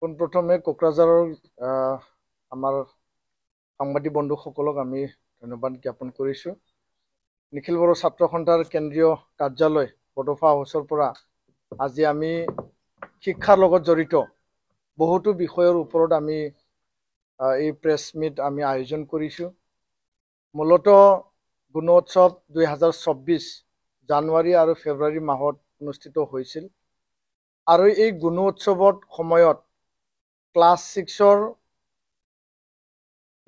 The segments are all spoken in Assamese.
পোনপ্ৰথমে কোকৰাঝাৰৰ আমাৰ সাংবাদিক বন্ধুসকলক আমি ধন্যবাদ জ্ঞাপন কৰিছোঁ। নিখিল বড়ো ছাত্ৰ সন্থাৰ কেন্দ্ৰীয় কাৰ্যালয় বডোফা হাউচৰ পৰা আজি আমি শিক্ষাৰ লগত জড়িত বহুতো বিষয়ৰ ওপৰত আমি এই প্ৰেছ মিট আমি আয়োজন কৰিছোঁ। মূলতঃ গুণোৎসৱ 2024 জানুৱাৰী আৰু ফেব্ৰুৱাৰী মাহত অনুষ্ঠিত হৈছিল আৰু এই গুণোৎসৱৰ সময়ত ক্লাছ 6ৰ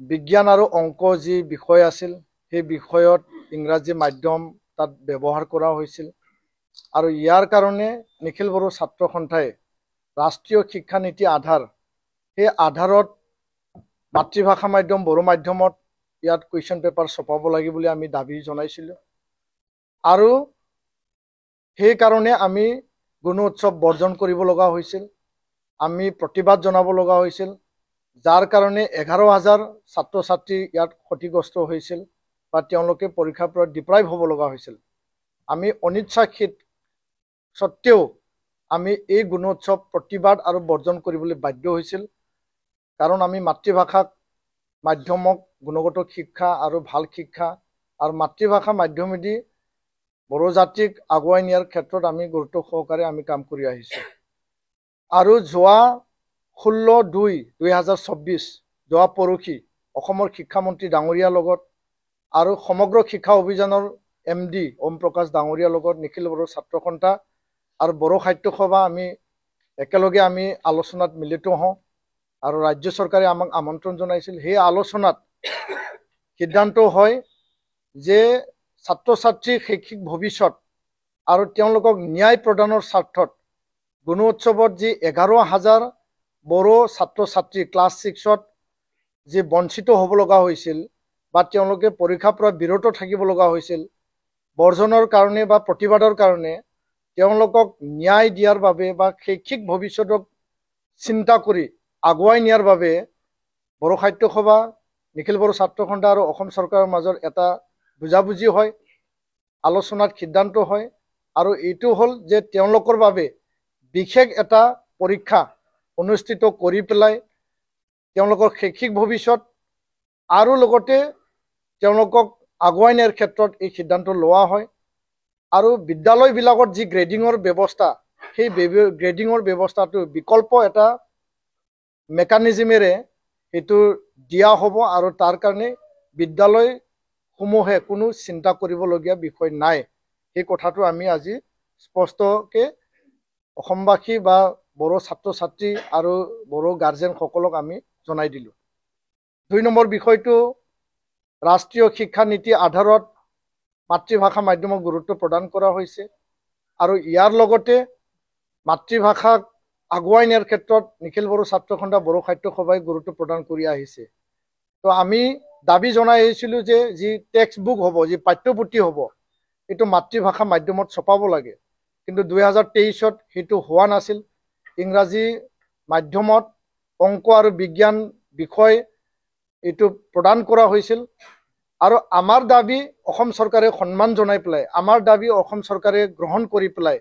বিজ্ঞান আৰু অংক যি বিষয় আছিল সেই বিষয়ত ইংৰাজী মাধ্যম তাত ব্যৱহাৰ কৰা হৈছিল আৰু ইয়াৰ কাৰণে নিখিল বড়ো ছাত্ৰ সন্থাই ৰাষ্ট্ৰীয় শিক্ষা নীতি আধাৰ সেই আধাৰত মাতৃভাষা মাধ্যম বড়ো মাধ্যমত ইয়াত কুৱেশ্যন পেপাৰ ছপাব লাগে বুলি আমি দাবী জনাইছিলোঁ আৰু সেইকাৰণে আমি গুণোৎসৱ বৰ্জন কৰিব লগা হৈছিল। আমি প্ৰতিবাদ জনাব লগা হৈছিল, যাৰ কাৰণে 11,000 ছাত্ৰ ছাত্ৰী ইয়াত ক্ষতিগ্ৰস্ত হৈছিল বা তেওঁলোকে পৰীক্ষাৰ পৰা ডিপ্ৰাইভ হ'ব লগা হৈছিল। আমি অনিচ্ছাকৃত সত্ত্বেও আমি এই গুণোৎসৱ প্ৰতিবাদ আৰু বৰ্জন কৰিবলৈ বাধ্য হৈছিল, কাৰণ আমি মাতৃভাষাক মাধ্যমক গুণগত শিক্ষা আৰু ভাল শিক্ষা আৰু মাতৃভাষা মাধ্যমেদি বড়ো জাতিক আগুৱাই নিয়াৰ ক্ষেত্ৰত আমি গুৰুত্ব সহকাৰে আমি কাম কৰি আহিছোঁ। আৰু যোৱা 16/2/2024 যোৱা পৰহি অসমৰ শিক্ষামন্ত্ৰী ডাঙৰীয়াৰ লগত আৰু সমগ্ৰ শিক্ষা অভিযানৰ MD ওম প্ৰকাশ ডাঙৰীয়াৰ লগত নিখিল বড়ো ছাত্ৰ সন্থা আৰু বড়ো সাহিত্য সভা আমি একেলগে আমি আলোচনাত মিলিত হওঁ আৰু ৰাজ্য চৰকাৰে আমাক আমন্ত্ৰণ জনাইছিল। সেই আলোচনাত সিদ্ধান্ত হয় যে ছাত্ৰ ছাত্ৰীৰ শৈক্ষিক ভৱিষ্যত আৰু তেওঁলোকক ন্যায় প্ৰদানৰ স্বাৰ্থত গুণোৎসৱত যি 11,000 বড়ো ছাত্ৰ ছাত্ৰী ক্লাছ 6ত যি বঞ্চিত হ'ব লগা হৈছিল বা তেওঁলোকে পৰীক্ষাৰ পৰা বিৰত থাকিব লগা হৈছিল বৰ্জনৰ কাৰণে বা প্ৰতিবাদৰ কাৰণে তেওঁলোকক ন্যায় দিয়াৰ বাবে বা শৈক্ষিক ভৱিষ্যতক চিন্তা কৰি আগুৱাই নিয়াৰ বাবে বড়ো সাহিত্য সভা নিখিল বড়ো ছাত্ৰ সন্থা আৰু অসম চৰকাৰৰ মাজত এটা বুজাবুজি হয়, আলোচনাত সিদ্ধান্ত হয় আৰু এইটো হ'ল যে তেওঁলোকৰ বাবে বিশেষ এটা পৰীক্ষা অনুষ্ঠিত কৰি পেলাই তেওঁলোকৰ শৈক্ষিক ভৱিষ্যত আৰু লগতে তেওঁলোকক আগুৱাই নিয়াৰ ক্ষেত্ৰত এই সিদ্ধান্ত লোৱা হয়। আৰু বিদ্যালয়বিলাকত যি গ্ৰেডিঙৰ ব্যৱস্থা সেই গ্ৰেডিঙৰ ব্যৱস্থাটো বিকল্প এটা মেকানিজমেৰে এইটো দিয়া হ'ব আৰু তাৰ কাৰণে বিদ্যালয়সমূহে কোনো চিন্তা কৰিবলগীয়া বিষয় নাই। সেই কথাটো আমি আজি স্পষ্টকৈ অসমবাসী বা বড়ো ছাত্ৰ ছাত্ৰী আৰু বড়ো গাৰ্জেনসকলক আমি জনাই দিলোঁ। 2 নম্বৰ বিষয়টো ৰাষ্ট্ৰীয় শিক্ষা নীতি আধাৰত মাতৃভাষা মাধ্যমক গুৰুত্ব প্ৰদান কৰা হৈছে আৰু ইয়াৰ লগতে মাতৃভাষাক আগুৱাই নিয়াৰ ক্ষেত্ৰত নিখিল বড়ো ছাত্ৰ সন্থা বড়ো সাহিত্য সভাই গুৰুত্ব প্ৰদান কৰি আহিছে। তো আমি দাবী জনাই আহিছিলোঁ যে যি টেক্সট বুক হ'ব, যি পাঠ্যপুথি হ'ব, এইটো মাতৃভাষা মাধ্যমত ছপাব লাগে, কিন্তু 2023ত সেইটো হোৱা নাছিল। ইংৰাজী মাধ্যমত অংক আৰু বিজ্ঞান বিষয় এইটো প্ৰদান কৰা হৈছিল আৰু আমাৰ দাবী অসম চৰকাৰে সন্মান জনাই পেলাই, আমাৰ দাবী অসম চৰকাৰে গ্ৰহণ কৰি পেলাই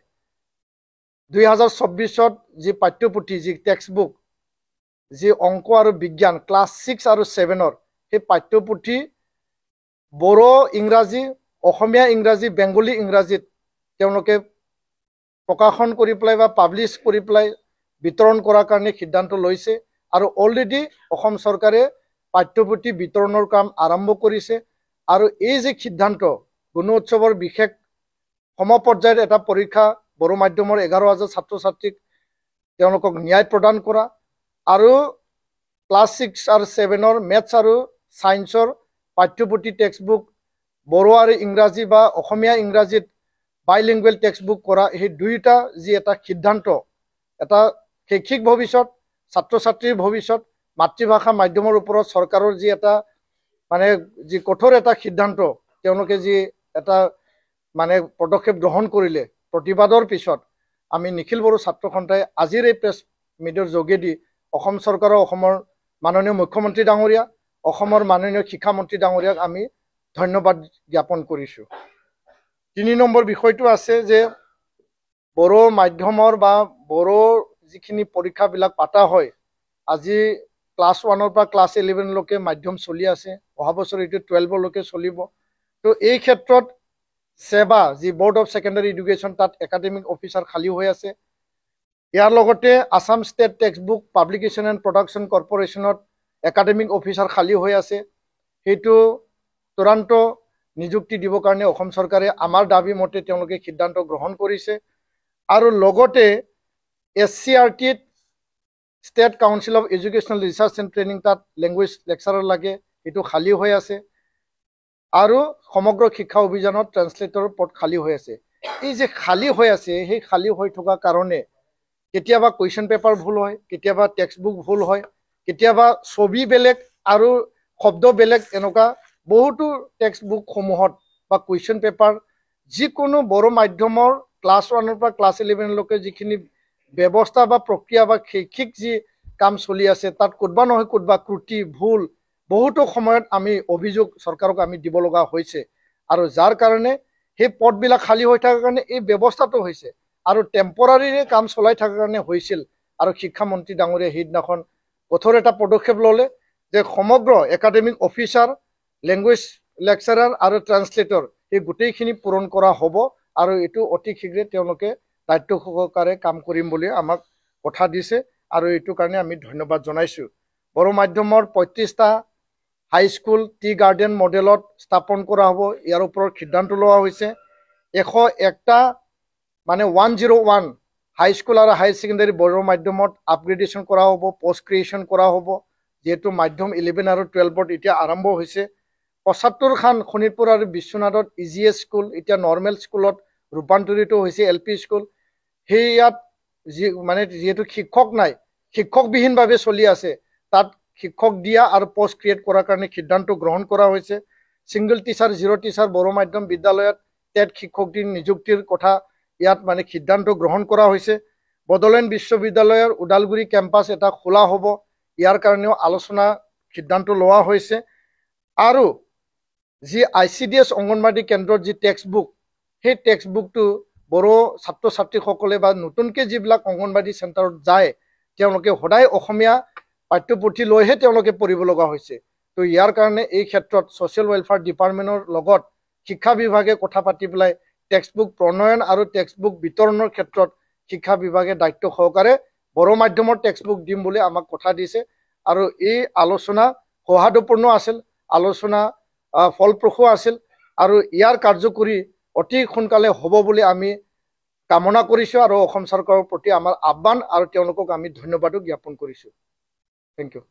2024ত যি পাঠ্যপুথি, যি টেক্সট বুক, যি অংক আৰু বিজ্ঞান ক্লাছ 6 আৰু 7ৰ সেই পাঠ্যপুথি বড়ো ইংৰাজী, অসমীয়া ইংৰাজী, বেংগলী ইংৰাজীত তেওঁলোকে প্ৰকাশন কৰি পেলাই বা পাব্লিছ কৰি পেলাই বিতৰণ কৰাৰ কাৰণে সিদ্ধান্ত লৈছে আৰু অলৰেডি অসম চৰকাৰে পাঠ্যপুথি বিতৰণৰ কাম আৰম্ভ কৰিছে। আৰু এই যে সিদ্ধান্ত গুণোৎসৱৰ বিশেষ সমপৰ্যায়ত এটা পৰীক্ষা বড়ো মাধ্যমৰ 11,000 ছাত্ৰ ছাত্ৰীক তেওঁলোকক ন্যায় প্ৰদান কৰা আৰু ক্লাছ 6 আৰু 7ৰ মেথছ আৰু ছায়েন্সৰ পাঠ্যপুথি টেক্সট বুক বড়ো আৰু ইংৰাজী বা অসমীয়া ইংৰাজীত বাইলিংগুৱেল টেক্সট বুক কৰা, সেই দুয়োটা যি এটা সিদ্ধান্ত, এটা শৈক্ষিক ভৱিষ্যত, ছাত্ৰ ছাত্ৰীৰ ভৱিষ্যত, মাতৃভাষা মাধ্যমৰ ওপৰত চৰকাৰৰ যি এটা মানে যি কঠোৰ এটা সিদ্ধান্ত তেওঁলোকে যি এটা মানে পদক্ষেপ গ্ৰহণ কৰিলে প্ৰতিবাদৰ পিছত আমি নিখিল বড়ো ছাত্ৰ সন্থাই আজিৰ এই প্ৰেছ মিটৰ যোগেদি অসম চৰকাৰৰ অসমৰ মাননীয় মুখ্যমন্ত্ৰী ডাঙৰীয়া, অসমৰ মাননীয় শিক্ষামন্ত্ৰী ডাঙৰীয়াক আমি ধন্যবাদ জ্ঞাপন কৰিছোঁ। 3 নম্বৰ বিষয়টো আছে যে বড়ো মাধ্যমৰ বা বড়ো যিখিনি পৰীক্ষাবিলাক পাতা হয় আজি ক্লাছ 1 পৰা ক্লাছ 11 লৈকে মাধ্যম চলি আছে অহা বছৰ এইটো 12 লৈকে চলিব তো এই ক্ষেত্ৰত সেবা যি বোৰ্ড অফ সেকেন্ডাৰী এডুকেশ্যন তাত একাডেমিক অফিচাৰ খালী হৈ আছে ইয়াৰ লগতে Assam state textbook publication and production কৰ্পোৰেশ্যনত একাডেমিক অফিচাৰ খালী হৈ আছে সেইটো তুৰন্ত নিযুক্তি দিবৰ কাৰণে অসম চৰকাৰে আমাৰ দাবী মতে তেওঁলোকে সিদ্ধান্ত গ্ৰহণ কৰিছে আৰু লগতে SCRT state council of educational research and training তাত লেংগুৱেজ লেকচাৰৰ লাগে এইটো খালী হৈ আছে আৰু সমগ্ৰ শিক্ষা অভিযানত ট্ৰান্সলেটৰৰ পদ খালী হৈ আছে এই যে খালী হৈ আছে সেই খালী হৈ থকা কাৰণে কেতিয়াবা কুৱেশ্যন পেপাৰ ভুল হয় কেতিয়াবা টেক্সটবুক ভুল হয় কেতিয়াবা ছবি বেলেগ আৰু শব্দ বেলেগ এনেকুৱা বহুতো টেক্সটবুকসমূহত বা কুৱেশ্যন পেপাৰ যিকোনো বড়ো মাধ্যমৰ ক্লাছ 1 পৰা ক্লাছ 11 লৈকে যিখিনি ব্যৱস্থা বা প্ৰক্ৰিয়া বা শৈক্ষিক যি কাম চলি আছে তাত কোনোবা নহয় কোনোবা ত্ৰুটি ভুল বহুতো সময়ত আমি অভিযোগ চৰকাৰক আমি দিব লগা হৈছে আৰু যাৰ কাৰণে সেই পদবিলাক খালী হৈ থকাৰ কাৰণে এই ব্যৱস্থাটো হৈছে আৰু টেম্পৰাৰীৰে কাম চলাই থকাৰ কাৰণে হৈছিল আৰু শিক্ষামন্ত্ৰী ডাঙৰীয়া সেইদিনাখন কঠোৰ এটা পদক্ষেপ ল'লে যে সমগ্ৰ একাডেমিক অফিচাৰ লেংগুৱেজ লেকচাৰাৰ আৰু ট্ৰান্সলেটৰ এই গোটেইখিনি পূৰণ কৰা হ'ব আৰু এইটো অতি শীঘ্ৰে তেওঁলোকে দায়িত্ব সহকাৰে কাম কৰিম বুলি আমাক কথা দিছে আৰু এইটো কাৰণে আমি ধন্যবাদ জনাইছোঁ বড়ো মাধ্যমৰ 35টা হাইস্কুল টি গাৰ্ডেন মডেলত স্থাপন কৰা হ'ব ইয়াৰ ওপৰত সিদ্ধান্ত লোৱা হৈছে 101টা মানে 101 হাইস্কুল আৰু হাই ছেকেণ্ডাৰী বড়ো মাধ্যমত আপগ্ৰেডেশ্যন কৰা হ'ব পোষ্ট ক্ৰিয়েশ্যন কৰা হ'ব যেহেতু মাধ্যম 11 আৰু 12ত এতিয়া আৰম্ভ হৈছে 75খান শোণিতপুৰ আৰু বিশ্বনাথত EGS স্কুল এতিয়া নৰ্মেল স্কুলত ৰূপান্তৰিত হৈছে LP স্কুল সেই ইয়াত মানে যেহেতু শিক্ষক নাই শিক্ষকবিহীনভাৱে চলি আছে তাত শিক্ষক দিয়া আৰু পোষ্ট ক্ৰিয়েট কৰাৰ কাৰণে সিদ্ধান্ত গ্ৰহণ কৰা হৈছে single teacher zero' teacher Bodo মাধ্যম বিদ্যালয়ত টেট শিক্ষক নিযুক্তিৰ কথা ইয়াত মানে সিদ্ধান্ত গ্ৰহণ কৰা হৈছে বড়োলেণ্ড বিশ্ববিদ্যালয়ৰ ওদালগুৰি কেম্পাছ এটা খোলা হ'ব ইয়াৰ কাৰণেও আলোচনা সিদ্ধান্ত লোৱা হৈছে আৰু যি ICDS অংগনবাদী কেন্দ্ৰৰ যি টেক্সটবুক সেই টেক্সটবুকটো বড়ো ছাত্ৰ ছাত্ৰীসকলে বা নতুনকৈ যিবিলাক অংগনবাদী চেণ্টাৰত যায় তেওঁলোকে সদায় অসমীয়া পাঠ্যপুথি লৈহে তেওঁলোকে পঢ়িব লগা হৈছে তো ইয়াৰ কাৰণে এই ক্ষেত্ৰত ছ'চিয়েল ৱেলফেয়াৰ ডিপাৰ্টমেণ্টৰ লগত শিক্ষা বিভাগে কথা পাতি পেলাই টেক্সটবুক প্ৰণয়ন আৰু টেক্সটবুক বিতৰণৰ ক্ষেত্ৰত শিক্ষা বিভাগে দায়িত্ব সহকাৰে বড়ো মাধ্যমৰ টেক্সটবুক দিম বুলি আমাক কথা দিছে আৰু এই আলোচনা সৌহাৰ্দ্যপূৰ্ণ আছিল আলোচনা ফলপ্ৰসূ আছিল আৰু ইয়াৰ কাৰ্যকৰী অতি সোনকালে হ'ব বুলি আমি কামনা কৰিছোঁ আৰু অসম চৰকাৰৰ প্ৰতি আমাৰ আহ্বান আৰু তেওঁলোকক আমি ধন্যবাদো জ্ঞাপন কৰিছোঁ থেংক ইউ